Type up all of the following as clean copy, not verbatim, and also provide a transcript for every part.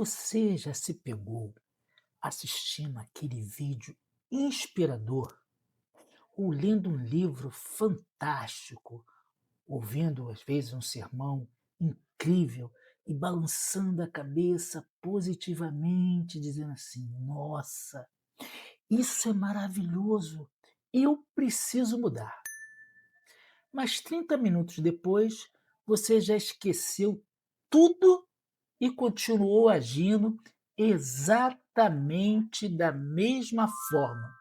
Você já se pegou assistindo aquele vídeo inspirador ou lendo um livro fantástico, ouvindo às vezes um sermão incrível e balançando a cabeça positivamente, dizendo assim: Nossa, isso é maravilhoso, eu preciso mudar. Mas 30 minutos depois, você já esqueceu tudo e continuou agindo exatamente da mesma forma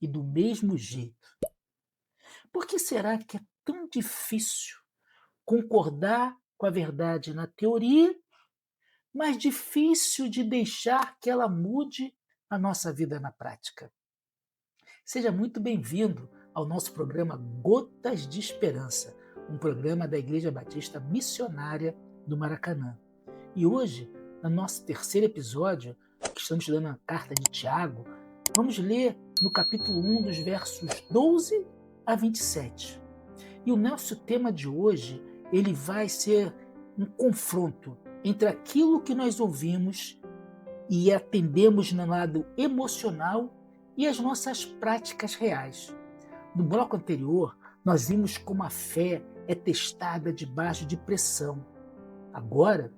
e do mesmo jeito. Por que será que é tão difícil concordar com a verdade na teoria, mas difícil de deixar que ela mude a nossa vida na prática? Seja muito bem-vindo ao nosso programa Gotas de Esperança, um programa da Igreja Batista Missionária do Maracanã. E hoje, no nosso terceiro episódio, que estamos estudando a carta de Tiago, vamos ler no capítulo 1, dos versos 12 a 27. E o nosso tema de hoje, ele vai ser um confronto entre aquilo que nós ouvimos e atendemos no lado emocional e as nossas práticas reais. No bloco anterior, nós vimos como a fé é testada debaixo de pressão. Agora,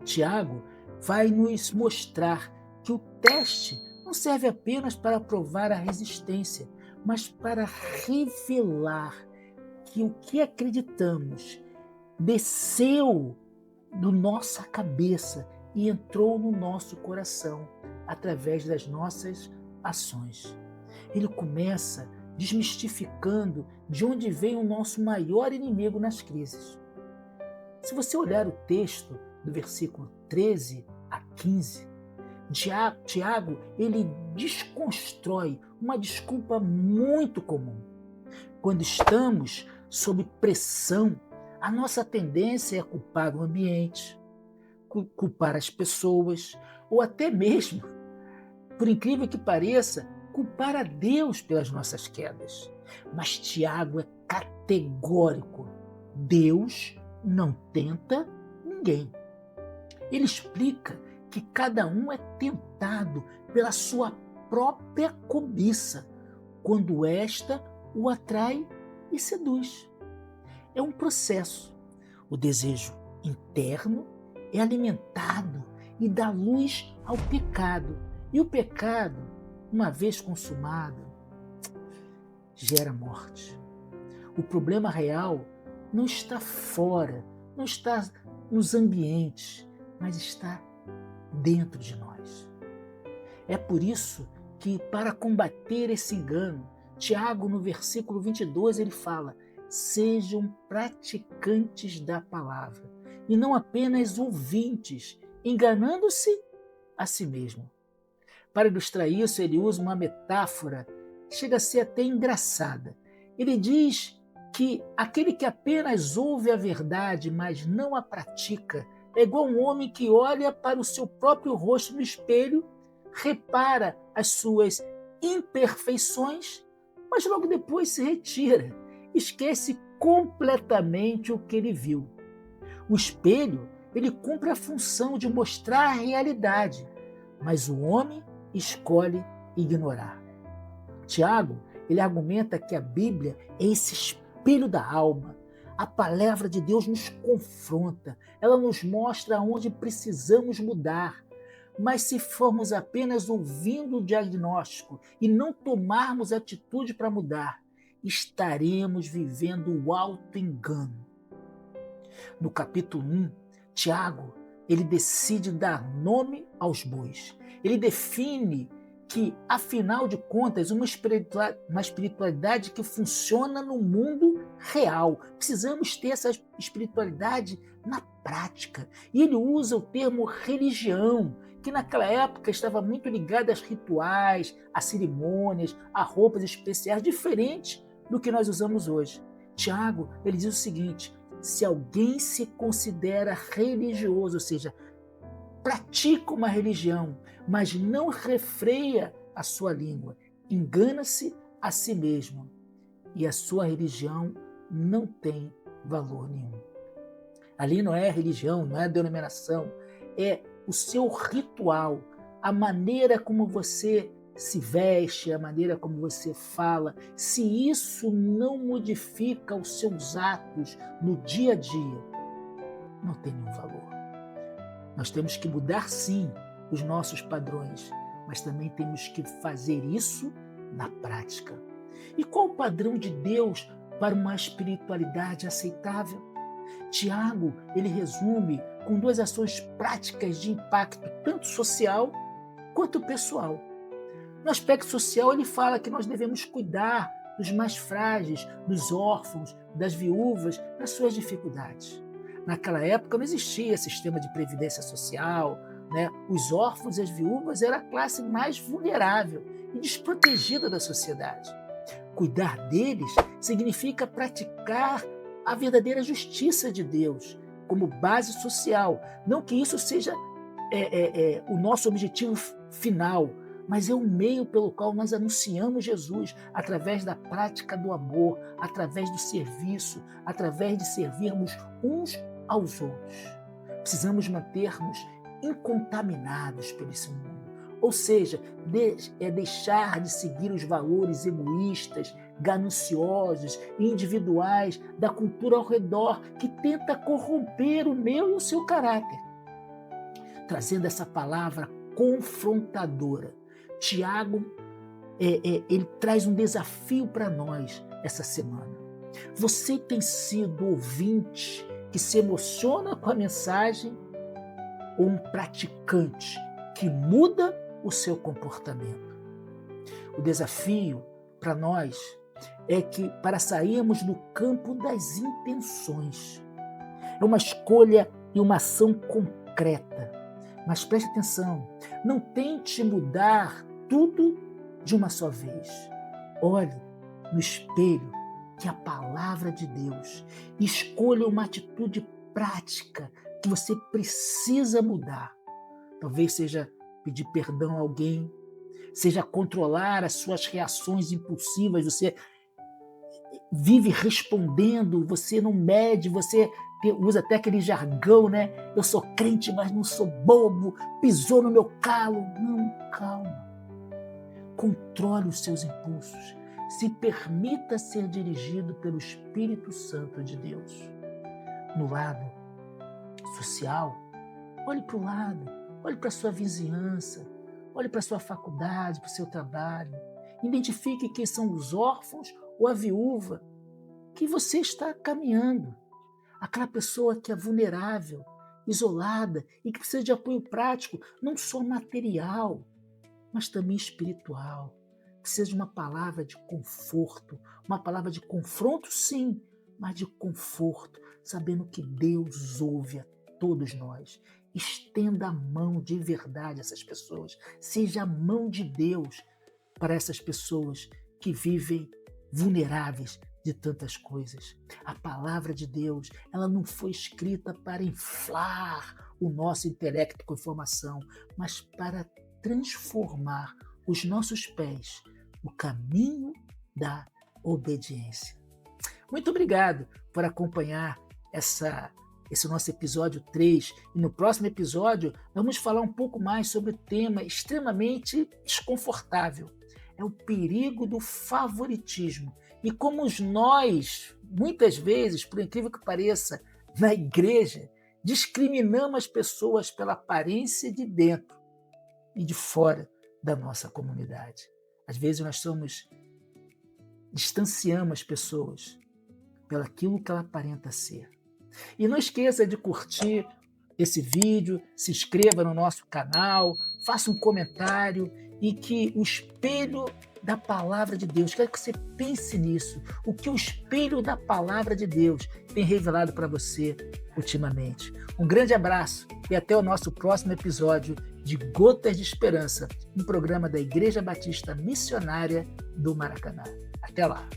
Tiago vai nos mostrar que o teste não serve apenas para provar a resistência, mas para revelar que o que acreditamos desceu da nossa cabeça e entrou no nosso coração através das nossas ações. Ele começa desmistificando de onde vem o nosso maior inimigo nas crises. Se você olhar o texto do versículo 13 a 15, Tiago ele desconstrói uma desculpa muito comum. Quando estamos sob pressão, a nossa tendência é culpar o ambiente, culpar as pessoas, ou até mesmo, por incrível que pareça, culpar a Deus pelas nossas quedas. Mas Tiago é categórico. Deus não tenta ninguém. Ele explica que cada um é tentado pela sua própria cobiça, quando esta o atrai e seduz. É um processo. O desejo interno é alimentado e dá luz ao pecado. E o pecado, uma vez consumado, gera morte. O problema real não está fora, não está nos ambientes, mas está dentro de nós. É por isso que, para combater esse engano, Tiago, no versículo 22, ele fala: sejam praticantes da palavra e não apenas ouvintes, enganando-se a si mesmo. Para ilustrar isso, ele usa uma metáfora que chega a ser até engraçada. Ele diz que aquele que apenas ouve a verdade, mas não a pratica, é igual um homem que olha para o seu próprio rosto no espelho, repara as suas imperfeições, mas logo depois se retira, esquece completamente o que ele viu. O espelho, ele cumpre a função de mostrar a realidade, mas o homem escolhe ignorar. Tiago, ele argumenta que a Bíblia é esse espelho da alma. A palavra de Deus nos confronta, ela nos mostra onde precisamos mudar. Mas se formos apenas ouvindo o diagnóstico e não tomarmos atitude para mudar, estaremos vivendo o auto-engano. No capítulo 1, Tiago, ele decide dar nome aos bois. Ele define que, afinal de contas, uma espiritualidade que funciona no mundo real. Precisamos ter essa espiritualidade na prática. E ele usa o termo religião, que naquela época estava muito ligada aos rituais, a cerimônias, a roupas especiais, diferente do que nós usamos hoje. Tiago, ele diz o seguinte: se alguém se considera religioso, ou seja, pratica uma religião, mas não refreia a sua língua, engana-se a si mesmo e a sua religião não tem valor nenhum. Ali não é religião, não é denominação, é o seu ritual, a maneira como você se veste, a maneira como você fala, se isso não modifica os seus atos no dia a dia, não tem nenhum valor. Nós temos que mudar, sim, os nossos padrões, mas também temos que fazer isso na prática. E qual o padrão de Deus para uma espiritualidade aceitável? Tiago, ele resume com 2 ações práticas de impacto, tanto social quanto pessoal. No aspecto social, ele fala que nós devemos cuidar dos mais frágeis, dos órfãos, das viúvas, das suas dificuldades. Naquela época não existia sistema de previdência social, né? Os órfãos e as viúvas eram a classe mais vulnerável e desprotegida da sociedade. Cuidar deles significa praticar a verdadeira justiça de Deus como base social. Não que isso seja o nosso objetivo final, mas é o meio pelo qual nós anunciamos Jesus, através da prática do amor, através do serviço, através de servirmos uns aos outros. Precisamos manter-nos incontaminados por esse mundo. Ou seja, deixar de seguir os valores egoístas, gananciosos e individuais da cultura ao redor que tenta corromper o meu e o seu caráter. Trazendo essa palavra confrontadora, Tiago ele traz um desafio para nós essa semana. Você tem sido ouvinte que se emociona com a mensagem ou um praticante que muda o seu comportamento? O desafio para nós é que para sairmos do campo das intenções, é uma escolha e uma ação concreta. Mas preste atenção, não tente mudar tudo de uma só vez. Olhe no espelho, que é a palavra de Deus, e escolha uma atitude prática que você precisa mudar. Talvez seja pedir perdão a alguém, seja controlar as suas reações impulsivas, você vive respondendo, você não mede, você usa até aquele jargão, né? Eu sou crente, mas não sou bobo, pisou no meu calo. Não, calma. Controle os seus impulsos. Se permita ser dirigido pelo Espírito Santo de Deus. No lado social, olhe para o lado, olhe para a sua vizinhança, olhe para a sua faculdade, para o seu trabalho. Identifique quem são os órfãos ou a viúva que você está caminhando. Aquela pessoa que é vulnerável, isolada e que precisa de apoio prático, não só material, mas também espiritual. Precisa de uma palavra de conforto, uma palavra de confronto, sim, mas de conforto, sabendo que Deus ouve a todos nós. Estenda a mão de verdade a essas pessoas. Seja a mão de Deus para essas pessoas que vivem vulneráveis de tantas coisas. A palavra de Deus, ela não foi escrita para inflar o nosso intelecto com informação, mas para transformar os nossos pés no caminho da obediência. Muito obrigado por acompanhar esse nosso episódio 3. E no próximo episódio, vamos falar um pouco mais sobre o tema extremamente desconfortável. É o perigo do favoritismo. E como nós, muitas vezes, por incrível que pareça, na igreja, discriminamos as pessoas pela aparência de dentro e de fora da nossa comunidade. Às vezes nós distanciamos as pessoas pelo aquilo que ela aparenta ser. E não esqueça de curtir esse vídeo, se inscreva no nosso canal, faça um comentário e que o espelho da palavra de Deus, quero que você pense nisso, o que o espelho da palavra de Deus tem revelado para você ultimamente. Um grande abraço e até o nosso próximo episódio de Gotas de Esperança, um programa da Igreja Batista Missionária do Maracanã. Até lá!